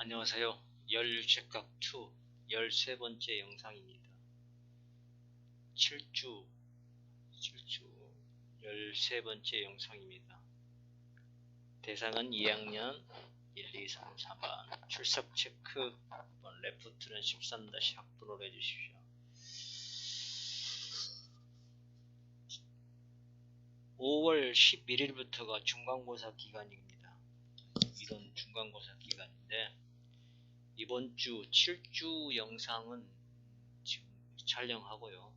안녕하세요. 열체각2 13번째 영상입니다. 7주 13번째 영상입니다. 대상은 2학년 1, 2, 3, 4반 출석 체크 레프트는 13-학번으로 해주십시오. (5월 11일부터가) 중간고사 기간입니다. 이런 중간고사 기간인데 이번주 7주 영상은 지금 촬영하고요.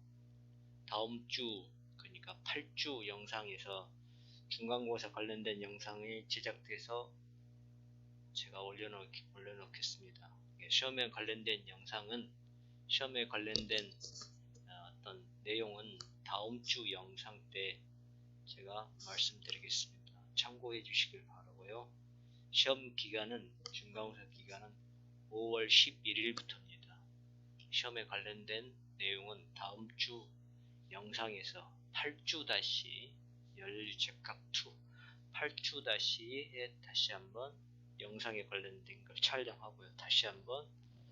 다음주 그러니까 8주 영상에서 중간고사 관련된 영상이 제작돼서 제가 올려놓겠습니다. 시험에 관련된 영상은 시험에 관련된 어떤 내용은 다음주 영상 때 제가 말씀드리겠습니다. 참고해 주시길 바라고요. 시험 기간은 중간고사 기간은 5월 11일부터입니다. 시험에 관련된 내용은 다음주 영상에서 8주 열체각2 8주 에 다시 한번 영상에 관련된 걸 촬영하고요. 다시 한번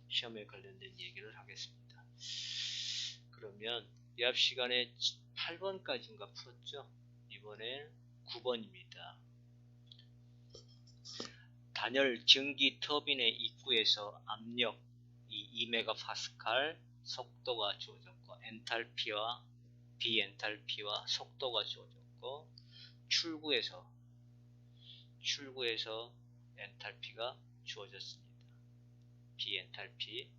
시험에 관련된 얘기를 하겠습니다. 그러면 이합 시간에 8번까지인가 풀었죠? 이번에 9번입니다. 단열 증기 터빈의 입구에서 압력 2MPa, 속도가 주어졌고 엔탈피와 비엔탈피와 속도가 주어졌고 출구에서 엔탈피가 주어졌습니다. 비엔탈피가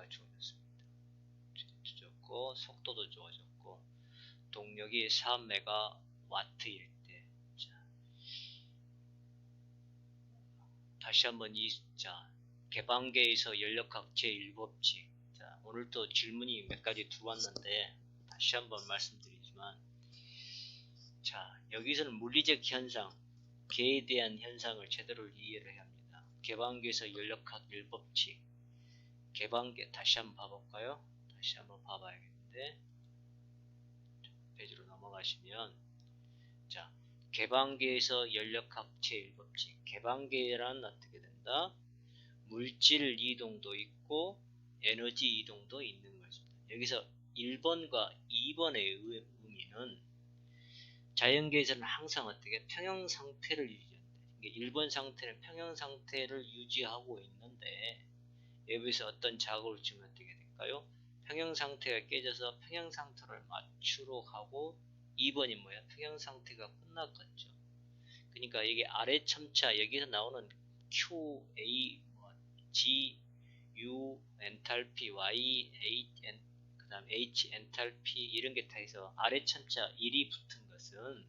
주어졌습니다. 속도도 주어졌고 동력이 4MW일 때 다시 한번 개방계에서 연력학 제1법칙 오늘도 질문이 몇 가지 들어왔는데 다시 한번 말씀드리지만 여기서는 물리적 현상, 개에 대한 현상을 제대로 이해를 해야 합니다. 개방계에서 연력학 1법칙 개방계 다시 한번 봐볼까요? 다시 한번 봐봐야겠는데 페이지로 넘어가시면 개방계에서 연력학 제1법칙 개방계란 어떻게 된다? 물질 이동도 있고 에너지 이동도 있는 것입니다. 여기서 1번과 2번의 의미는 자연계에서는 항상 어떻게 평형 상태를 유지한다. 1번 상태는 평형 상태를 유지하고 있는데 여기서 어떤 자극을 주면 어떻게 될까요? 평형 상태가 깨져서 평형 상태를 맞추러 가고 2번이 뭐야? 평형 상태가 끝났겠죠. 그러니까 이게 아래 첨차 여기서 나오는 Q, A, G, U, 엔탈피, Y, 그 다음 H, 엔탈피 이런 게 다 해서 아래 첨차 1이 붙은 것은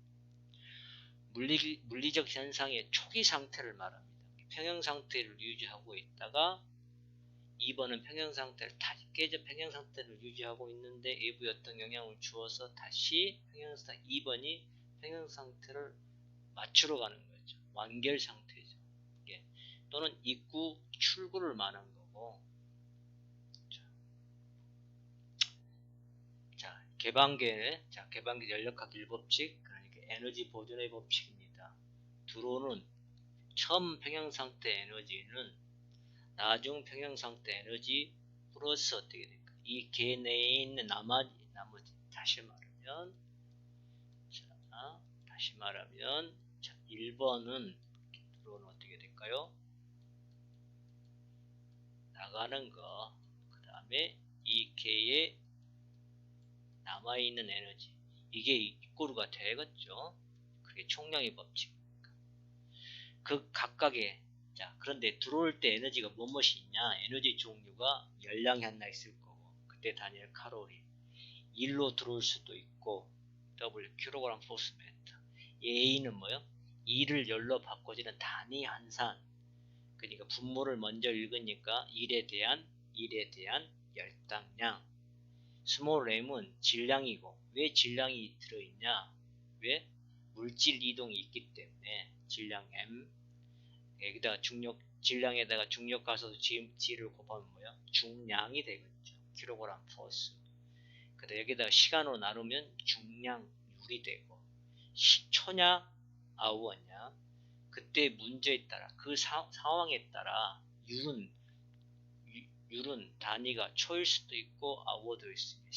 물리적 현상의 초기 상태를 말합니다. 평형 상태를 유지하고 있다가 2번은 평형 상태를 다시 깨져 평형 상태를 유지하고 있는데 외부에 어떤 영향을 주어서 다시 2번이 평형 상태를 맞추러 가는 거죠. 완결 상태죠. 또는 입구, 출구를 말하는 거고 개방계 연력학 1법칙 그러니까 에너지 보존의 법칙입니다. 들어오는 처음 평형 상태 에너지는 나중 평형 상태 에너지 플러스 어떻게 될까? 이 개 내에 있는 나머지 다시 말하면 1번은 들어오는 어떻게 될까요? 나가는 거, 그 다음에 이 개에 남아있는 에너지 이게 이꼬르가 되겠죠. 그게 총량의 법칙. 그 각각의 그런데 들어올 때 에너지가 무엇이 있냐? 에너지 종류가 열량이 하나 있을 거고 그때 단위는 칼로리 1로 들어올 수도 있고 W 킬로그램 포스 메터 A는 뭐요? 2를 열로 바꿔지는 단위 한산 그러니까 분모를 먼저 읽으니까 1에 대한 열당량 스몰 m은 질량이고 왜 질량이 들어있냐? 왜? 물질 이동이 있기 때문에 질량 m 여기다가 질량에다가 중력 가서 G를 곱하면 뭐야? 중량이 되겠죠. 킬로그램 포스. 그다음 여기다가 시간으로 나누면 중량율이 되고 초냐 아우어냐 그때 문제에 따라 그 상황에 따라 율은 단위가 초일 수도 있고 아워도 있습니다.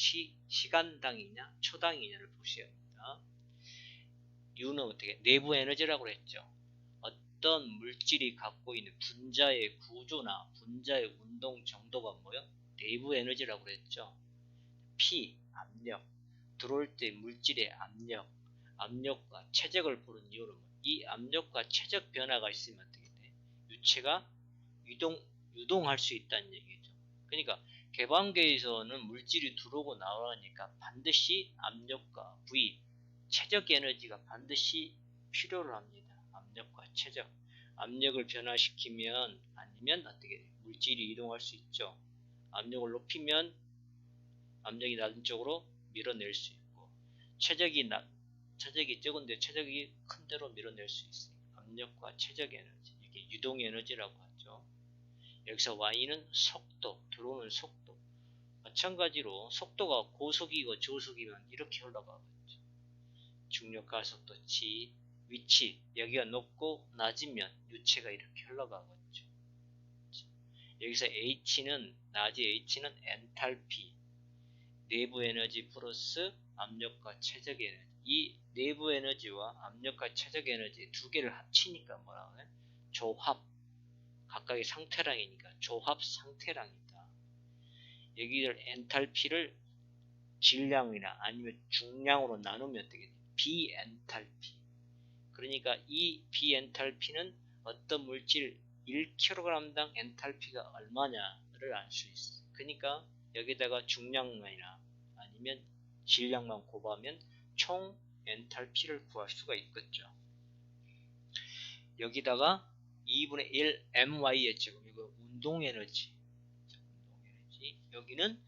시간당이냐 초당이냐를 보셔야 합니다. U는 어떻게 내부 에너지라고 했죠. 어떤 물질이 갖고 있는 분자의 구조나 분자의 운동 정도가 뭐요? 내부 에너지라고 했죠. P 압력, 들어올 때 물질의 압력과 최적을 보는 이유는 이 압력과 최적 변화가 있으면 어떻게 돼? 유체가 유동할 수 있다는 얘기죠. 그러니까 개방계에서는 물질이 들어오고 나오니까 반드시 압력과 V, 최적 에너지가 반드시 필요로 합니다. 압력과 최적. 압력을 변화시키면 아니면 어떻게 돼? 물질이 이동할 수 있죠. 압력을 높이면 압력이 낮은 쪽으로 밀어낼 수 있고 최적이 적은데 최적이 큰 대로 밀어낼 수 있어요. 압력과 최적 에너지, 이게 유동 에너지라고 하죠. 여기서 Y는 속도, 들어오는 속도. 마찬가지로 속도가 고속이고 저속이면 이렇게 흘러가겠죠. 중력 가속도 G, 위치, 여기가 높고 낮으면 유체가 이렇게 흘러가겠죠. 여기서 H는 낮이 H는 엔탈피, 내부 에너지 플러스 압력과 최적 에너지. 이 내부 에너지와 압력과 최적 에너지 두 개를 합치니까 뭐라고 해? 조합. 각각의 상태량이니까 조합 상태량이다. 여기를 엔탈피를 질량이나 아니면 중량으로 나누면 어떻게 돼? 비엔탈피. 그러니까 이 비엔탈피는 어떤 물질 1kg당 엔탈피가 얼마냐를 알 수 있어. 그러니까 여기다가 중량이나 아니면 질량만 곱하면 총 엔탈피를 구할 수가 있겠죠. 여기다가 2분의 1 my의 제곱, 이거 운동 에너지. 여기는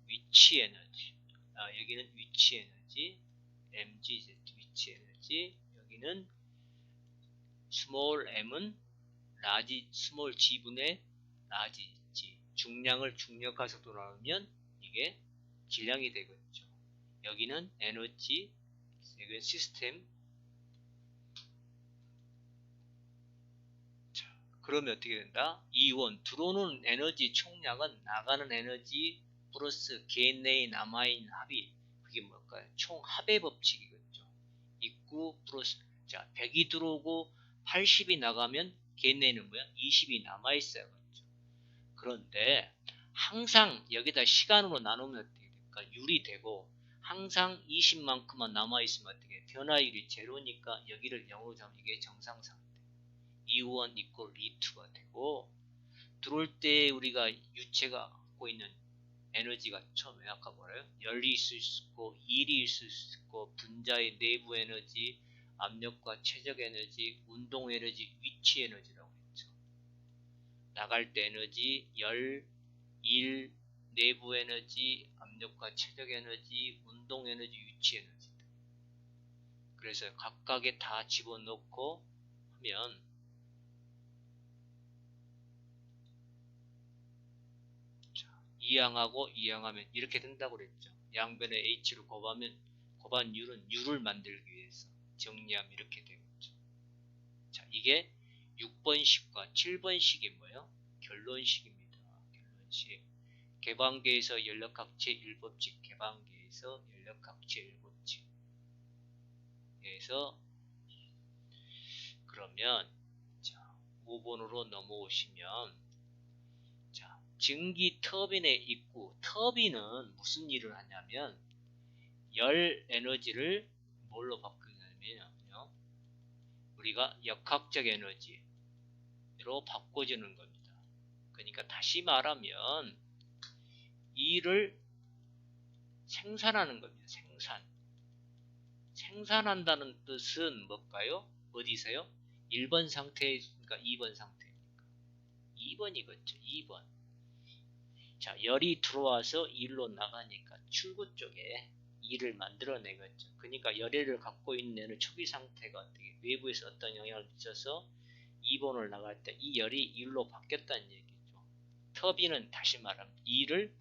위치 에너지. 여기는 위치 에너지. mgz 위치 에너지. 여기는 스몰 m은 라지 스몰 g분의 라지 g. 중량을 중력 가속도로 나누면 이게 질량이 되겠죠. 여기는 에너지, 여기는 시스템. 자, 그러면 어떻게 된다? E1 들어오는 에너지 총량은 나가는 에너지 플러스 개인 내에 남아있는 합이, 그게 뭘까요? 총 합의 법칙이겠죠. 입구 플러스, 자 100이 들어오고 80이 나가면 개인 내에는 뭐야? 20이 남아있어야겠죠. 그런데 항상 여기다 시간으로 나누면 어떻게 될까? 율이 되고 항상 20만큼만 남아있으면 어떻게 변화율이 제로니까 여기를 0으로 잡으면 이게 정상 상태. E1 equal E2가 되고, 들어올 때 우리가 유체가 갖고 있는 에너지가 처음에 아까 뭐래요? 열이 있을 수 있고 일이 있을 수 있고 분자의 내부 에너지, 압력과 최적 에너지, 운동 에너지, 위치 에너지라고 했죠. 나갈 때 에너지, 열, 일, 내부 에너지, 압력과 최적 에너지, 운동 에너지, 위치 에너지. 그래서 각각에 다 집어넣고 하면 이항하고 이항하면 이렇게 된다고 그랬죠. 양변에 H로 곱한 U를 만들기 위해서 정리하면 이렇게 되겠죠. 자, 이게 6번식과 7번식이 뭐예요? 결론식입니다. 결론식. 개방계에서 연력학체 1법칙, 개방계에서 연력학체 1법칙. 그래서 그러면 자, 5번으로 넘어오시면, 자, 증기 터빈의 입구. 터빈은 무슨 일을 하냐면 열 에너지를 뭘로 바꾸냐면요, 우리가 역학적 에너지로 바꿔주는 겁니다. 그러니까 다시 말하면 일을 생산하는 겁니다. 생산한다는 뜻은 뭘까요? 어디서요? 1번 상태니까 2번 상태입니까? 2번이겠죠. 2번. 자, 열이 들어와서 일로 나가니까 출구 쪽에 일을 만들어내겠죠. 그러니까 열애를 갖고 있는 초기 상태가 외부에서 어떤 영향을 미쳐서 2번을 나갈 때 이 열이 일로 바뀌었다는 얘기죠. 터빈은 다시 말하면 일을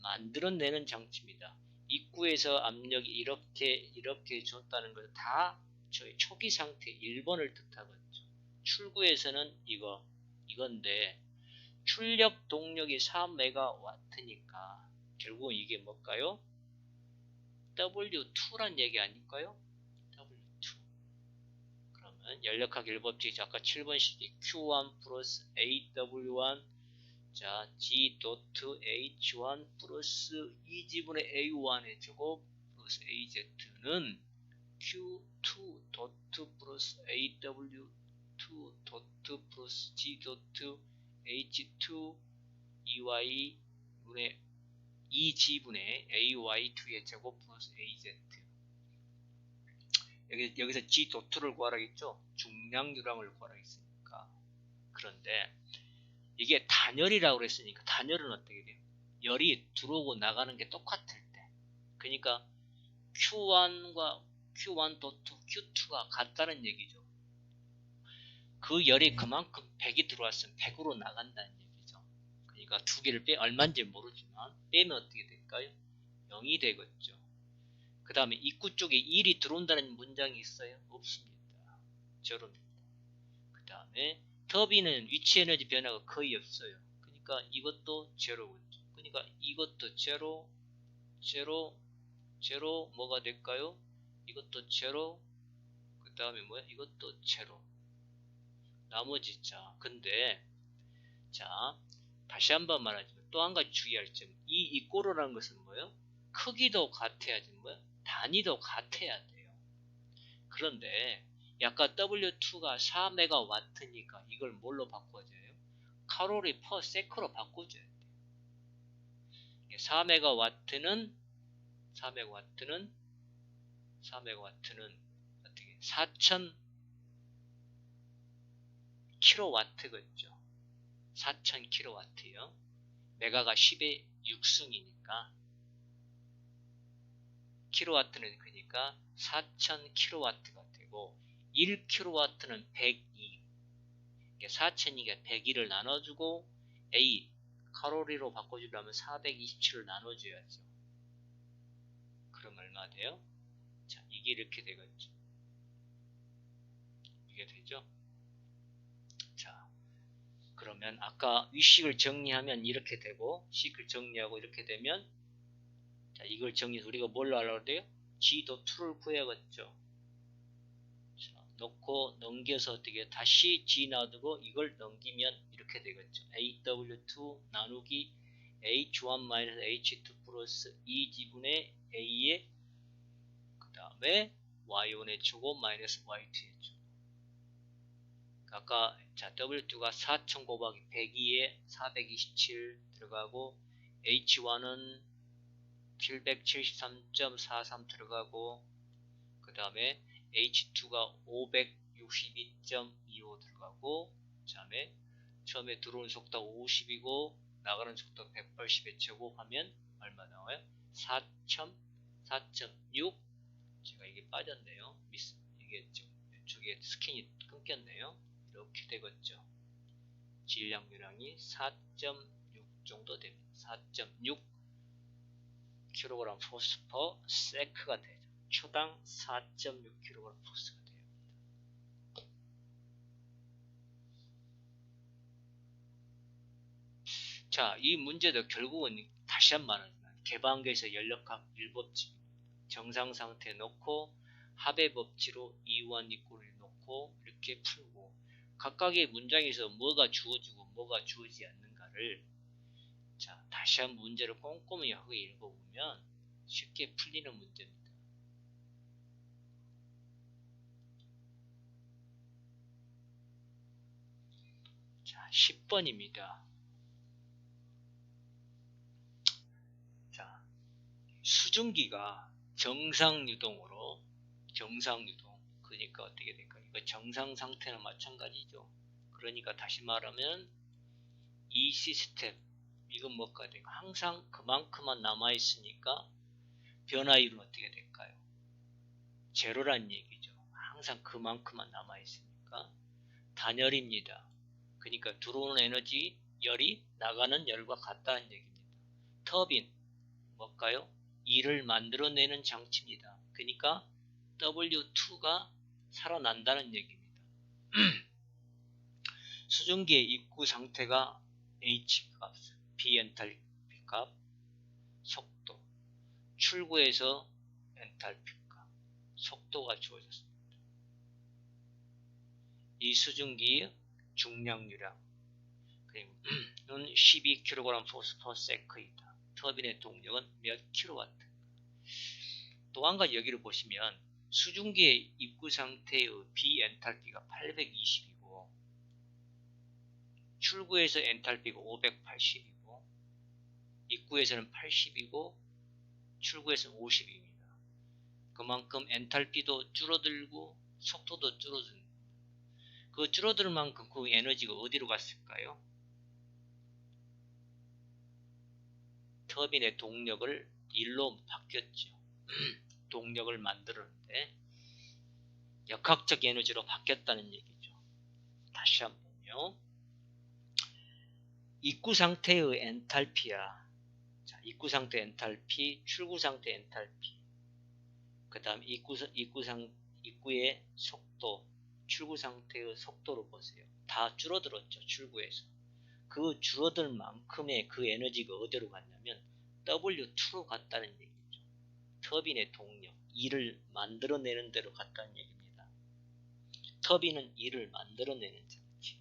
만들어내는 장치입니다. 입구에서 압력이 이렇게 줬다는 것은 다 저희 초기 상태 1번을 뜻하겠죠. 출구에서는 이건데 출력 동력이 4메가와트니까 결국은 이게 뭘까요? W2란 얘기 아닐까요? W2. 그러면 연력학 1법칙 아까 7번 시기 Q1 플러스 AW1 자 G.H1 플러스 2지분의 A1의 제곱 플러스 AZ는 Q2 도트 플러스 AW2 도트 플러스 G.H2 EY분의 2G분의 AY2의 제곱 플러스 AZ 여기서 G.2를 구하라겠죠? 중량유량을 구하라겠으니까. 그런데 이게 단열이라고 그랬으니까 단열은 어떻게 돼요? 열이 들어오고 나가는 게 똑같을 때 그러니까 Q1과 Q1 도트 Q2가 같다는 얘기죠. 그 열이 그만큼 100이 들어왔으면 100으로 나간다는 얘기죠. 그러니까 두 개를 얼마인지 모르지만 빼면 어떻게 될까요? 0이 되겠죠. 그 다음에 입구 쪽에 1이 들어온다는 문장이 있어요? 없습니다. 제로입니다. 그 다음에 터빈은 위치 에너지 변화가 거의 없어요. 그러니까 이것도 제로겠죠. 그러니까 이것도 제로, 제로, 제로 뭐가 될까요? 이것도 제로, 그 다음에 뭐야? 이것도 제로. 나머지 자, 근데 자 다시 한번 말하지만 또 한 가지 주의할 점. 이 이꼬르라는 것은 뭐예요? 크기도 같아야지 뭐야? 단위도 같아야 돼요. 그런데 아까 W2가 4메가와트니까 이걸 뭘로 바꿔줘요? 칼로리 퍼 세크로 바꿔줘야 돼요. 4메가와트는 어떻게 4000 킬로와트겠죠. 4000 킬로와트요. 메가가 10의 6승이니까 킬로와트는 그러니까 4000 킬로와트가 되고 1 킬로와트는 102. 4000이니까 102를 나눠주고 A 칼로리로 바꿔주려면 427을 나눠줘야죠. 그럼 얼마 돼요? 자, 이게 이렇게 되겠죠. 이게 되죠? 자, 그러면 아까 위식을 정리하면 이렇게 되고 식을 정리하고 이렇게 되면 자, 이걸 정리해서 우리가 뭘로 하려고 돼요? G.2를 구해야겠죠. 자, 놓고 넘겨서 어떻게 다시 G 놔두고 이걸 넘기면 이렇게 되겠죠. AW2 나누기 H1-H2 플러스 2G분의 A의 그 다음에 Y1의 제곱 마이너스 Y2의 제곱. 아까 자 W2가 4000 곱하기 102에 427 들어가고 H1은 773.43 들어가고 그 다음에 H2가 562.25 들어가고 그 다음에 처음에 들어오는 속도가 50이고 나가는 속도가 180에 제곱하면 얼마 나와요? 4.6 제가 이게 빠졌네요. 이게 이쪽에 스킨이 끊겼네요. 이렇게 되겠죠. 질량유량이 4.6 정도 됩니다. 4.6 kg 포스 퍼 세크가 되죠. 초당 4.6 kg 포스가 돼요. 자, 이 문제도 결국은 다시 한 번 말하지만 개방계에서 연력학 1법칙 정상 상태 놓고 합의 법칙으로 E1 이꼴을 놓고 이렇게 풀고 각각의 문장에서 뭐가 주어지고 뭐가 주어지지 않는가를 자, 다시 한번 문제를 꼼꼼히 하고 읽어보면 쉽게 풀리는 문제입니다. 자, 10번입니다. 자, 수증기가 정상유동으로 정상유동 그러니까 어떻게 될까? 이거 정상 상태는 마찬가지죠. 그러니까 다시 말하면 이 시스템 이건 뭐가 될까? 항상 그만큼만 남아있으니까 변화율은 어떻게 될까요? 제로란 얘기죠. 항상 그만큼만 남아있으니까 단열입니다. 그러니까 들어오는 에너지 열이 나가는 열과 같다는 얘기입니다. 터빈 뭘까요? 일을 만들어내는 장치입니다. 그러니까 W2가 살아난다는 얘기입니다. 수증기의 입구 상태가 H 값, 비엔탈피 값, 속도, 출구에서 엔탈피 값, 속도가 주어졌습니다. 이 수증기의 중량유량 는 12kg/s이다. 터빈의 동력은 몇 킬로와트? 또 한 가지 여기를 보시면 수증기의 입구 상태의 비엔탈피가 820이고 출구에서 엔탈피가 580이고 입구에서는 80이고 출구에서는 50입니다. 그만큼 엔탈피도 줄어들고 속도도 줄어듭니다. 그 줄어들 만큼 그 에너지가 어디로 갔을까요? 터빈의 동력을 일로 바뀌었죠. 동력을 만들었는데 역학적 에너지로 바뀌었다는 얘기죠. 다시 한번요. 입구 상태의 엔탈피야. 자, 입구 상태 엔탈피, 출구 상태 엔탈피. 그 다음 입구의 속도, 출구 상태의 속도로 보세요. 다 줄어들었죠. 출구에서. 그 줄어들 만큼의 그 에너지가 어디로 갔냐면 W2로 갔다는 얘기죠. 터빈의 동력, 일을 만들어내는 데로 갔다는 얘기입니다. 터빈은 일을 만들어내는 데지.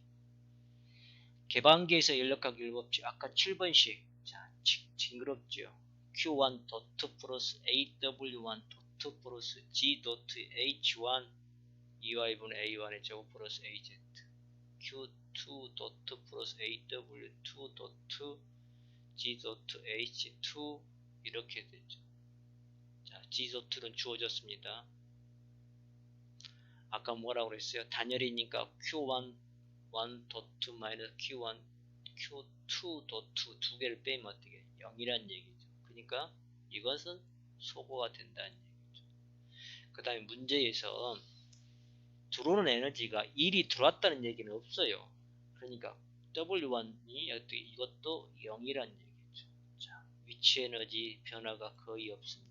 개방기에서 연력학 율법칙 아까 7번씩 자 징그럽죠. Q1 도트 플러스 AW1 도트 플러스 G 도트 H1 EY분의 A1의 제곱 플러스 AZ Q2 도트 플러스 AW2 도트 G 도트 H2 이렇게 되죠. 자, G 도트는 주어졌습니다. 아까 뭐라고 그랬어요? 단열이니까 Q1 1 도트 마이너스 Q1 Q2 도트 두 개를 빼면 어떻게 0이란 얘기죠. 그러니까 이것은 소거가 된다는 얘기죠. 그 다음에 문제에서 들어오는 에너지가 1이 들어왔다는 얘기는 없어요. 그러니까 W1이 이것도 0이란 얘기죠. 자, 위치 에너지 변화가 거의 없습니다.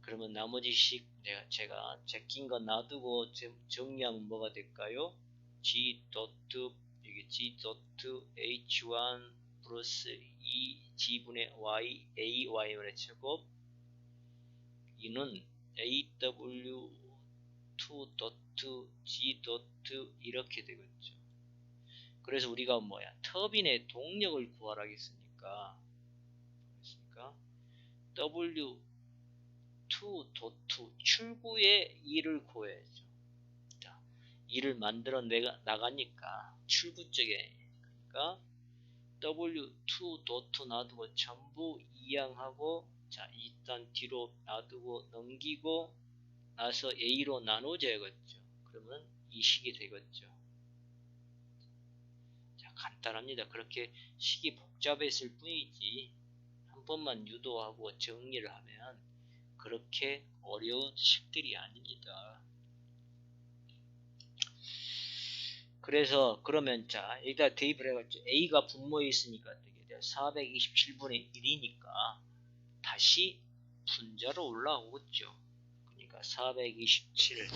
그러면 나머지 식 제가 제낀 거 놔두고 정리하면 뭐가 될까요? G 도트 여기 G 도트 H1 플러스 2G분의 Y AY분의 제곱 이는 AW2 도트 G 도트 이렇게 되겠죠. 그래서 우리가 뭐야? 터빈의 동력을 구하라겠으니까 W2 도트 출구의 일을 구해야죠. 자, 일을 만들어 나가니까 출구 쪽에 그러니까 W2 도트 놔두고 전부 이항하고 자 일단 뒤로 놔두고 넘기고 나서 A로 나눠져야겠죠. 그러면 이 식이 되겠죠. 자 간단합니다. 그렇게 식이 복잡했을 뿐이지 한 번만 유도하고 정리를 하면 그렇게 어려운 식들이 아닙니다. 그래서 그러면 자 일단 대입을 해봤죠. A가 분모에 있으니까 어떻게 돼요? 427분의 1이니까 다시 분자로 올라오겠죠. 그러니까 427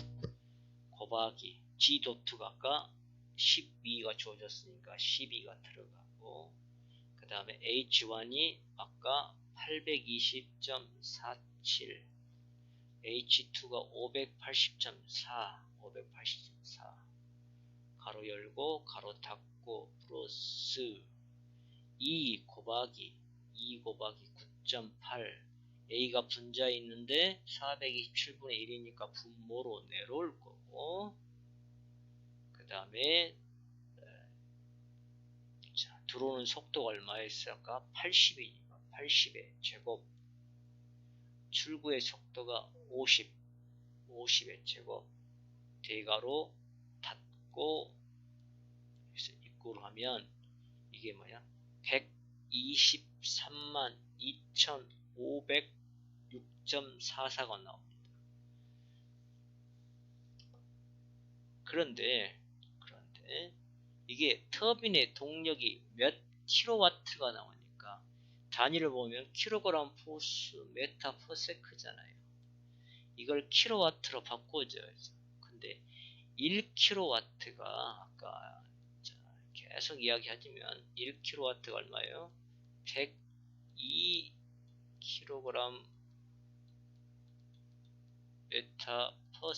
곱하기 G 도트가 아까 12가 주어졌으니까 12가 들어가고 그 다음에 H1이 아까 820.47 H2가 580.4 가로 열고 가로 닫고 플러스 2 곱하기 9.8 A가 분자에 있는데 427분의 1이니까 분모로 내려올 거고 그 다음에 자, 들어오는 속도가 얼마였을까? 80이니까 80의 제곱 출구의 속도가 50의 제곱 대가로 닫고 입구로 하면 이게 뭐야? 123만 2,506.44가 나옵니다. 그런데 이게 터빈의 동력이 몇 킬로와트가 나오니까 단위를 보면 킬로그램 포스 메타 퍼세크잖아요. 이걸 킬로와트로 바꿔줘야죠. 근데 1kW가 아까 계속 이야기하지만 1kW가 얼마예요? 102kg 메타 per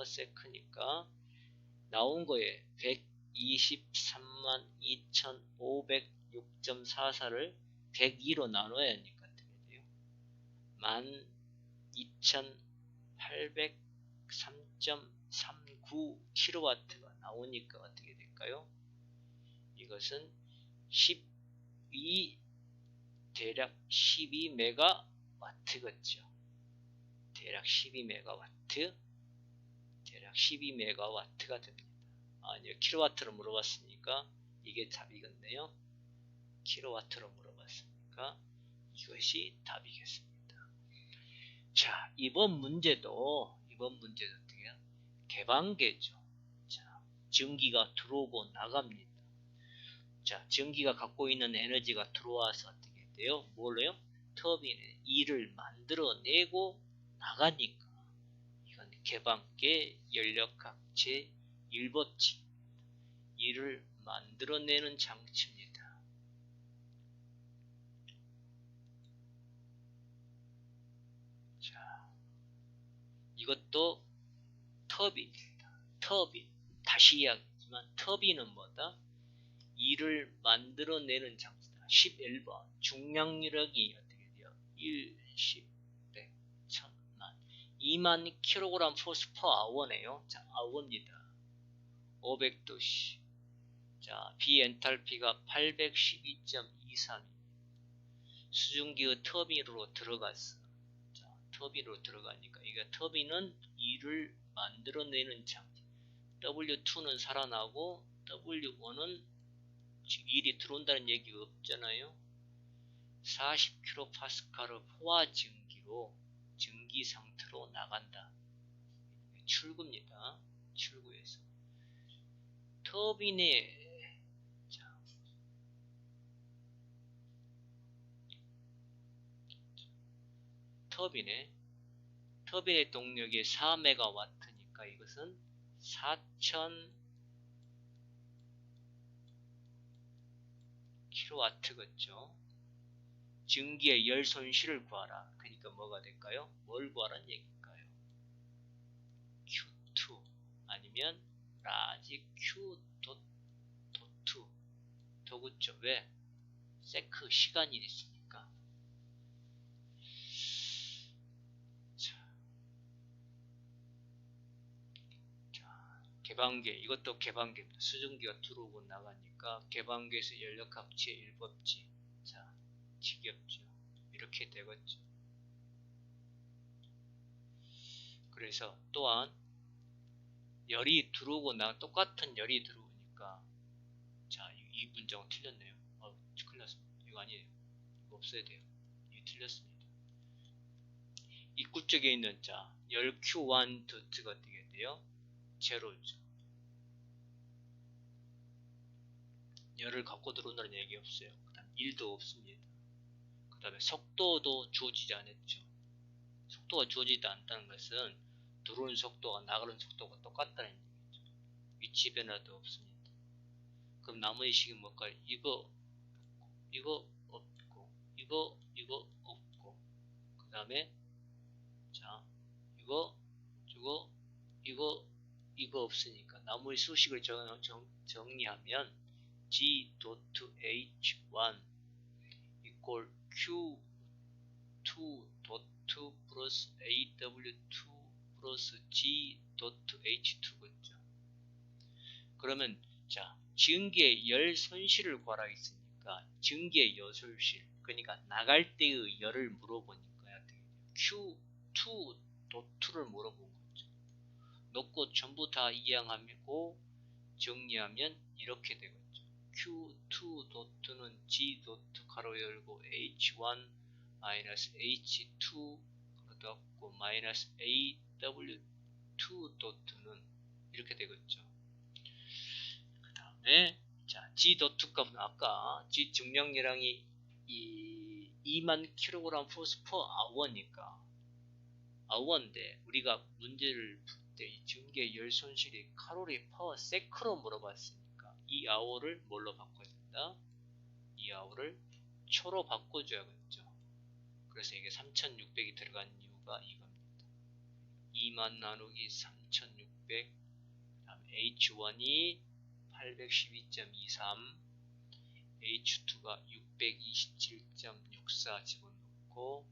second니까 나온 거에 1232506.44를 102로 나눠야 하니까 어떻게 돼요? 12803.39kW가 나오니까 어떻게 될까요? 이것은 12 대략 12메가와트겠죠. 대략 12메가와트가 됩니다. 아니요, 킬로와트로 물어봤으니까 이게 답이겠네요. 킬로와트로 물어봤으니까 이것이 답이겠습니다. 자, 이번 문제도 어떻게 해요? 개방계죠. 자, 전기가 들어오고 나갑니다. 자, 전기가 갖고 있는 에너지가 들어와서 어떻게 돼요? 뭘로요? 터빈에 일을 만들어내고 나가니까 이건 개방계 연력학제 1법칙. 일을 만들어내는 장치입니다. 자, 이것도 터빈입니다. 터빈. 다시 이야기하지만 터빈은 뭐다? 일을 만들어내는 장치다. 11번 중량력이 어떻게 돼요? 1, 10, 100, 1000, 만 2만 kg force per hour네요. 자, hour입니다. 500도씨. 자, 비 엔탈피가 812.23. 수증기의 터빈으로 들어갔어. 자, 터빈으로 들어가니까 이게 터빈은 일을 만들어내는 장치. W2는 살아나고 W1은 일이 들어온다는 얘기가 없잖아요. 40kPa의 포화 증기로 증기 상태로 나간다. 출구입니다. 출구에서 터빈의 터빈의 동력이 4메가와트니까 이것은 4000kW겠죠. 증기의 열 손실을 구하라. 그러니까 뭐가 될까요? 뭘 구하라는 얘기일까요? Q2 아니면 라지 Q.2 더그죠. 왜? 세크 시간이 있으니까. 자, 개방계. 이것도 개방계입니다. 수증기가 들어오고 나가니까 개방계에서 연력합체 1법칙. 자, 지겹죠. 이렇게 되겠죠. 그래서 또한 열이 들어오고 똑같은 열이 들어오니까 자, 이 문장은 틀렸네요. 큰일 났습니다. 이거 아니에요. 이거 없어야 돼요. 이거 틀렸습니다. 입구 쪽에 있는 자, 열 Q1 도트가 어떻게 돼요? 제로죠. 열을 갖고 들어온다는 얘기 없어요. 그 다음 1도 없습니다. 그 다음에 속도도 주어지지 않았죠. 속도가 주어지지 않다는 것은 들어오는 속도가 나가는 속도가 똑같다는 얘기죠. 위치 변화도 없습니다. 그럼 나머지 식은 뭘까요? 이거 없고 이거 없고 그 다음에 자 이거 없으니까 나머지 수식을 정리하면 G.H1 equal Q2.2 플러스 AW2 플러스 G.H2겠죠. 그러면 자, 증기의 열 손실을 구하라 했으니까 증기의 열 손실, 그러니까 나갈 때의 열을 물어보니까 Q2.2를 물어본 거죠. 놓고 전부 다 이항하고 정리하면 이렇게 되겠죠. Q2.는 G. 가로 열고 H1 마이너스 H2 닫고 마이너스 AW2.는 이렇게 되겠죠. 그 다음에 자, G. 값은 아까 G 증량량이 2만 kg force per hour니까 아우어인데 우리가 문제를 풀 때 이 증기의 열 손실이 칼로리 퍼 세크로 물어봤으니까 이 아우어를 뭘로 바꿔야 된다? 이 아우어를 초로 바꿔줘야겠죠. 그래서 이게 3600이 들어간 이유가 이겁니다. 2만 나누기 3600, 다음 H1이 812.23, H2가 627.64 집어넣고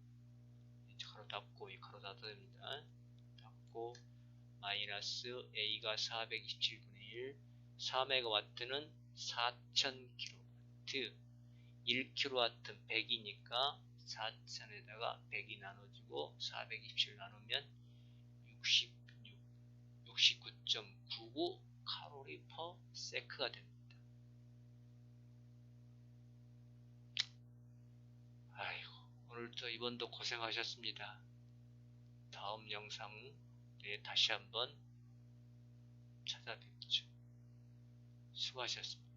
가로 닫고 이 가로 닫아야 됩니다. 닫고 마이너스 A가 427분의 1, 4MW는 4000kW, 1kW는 100이니까 4000에다가 100이 나눠지고 427 나누면 69.99 칼로리 퍼 세크가 됩니다. 아이고, 오늘도 이번도 고생하셨습니다. 다음 영상에 다시 한번 찾아뵙죠. 수고하셨습니다.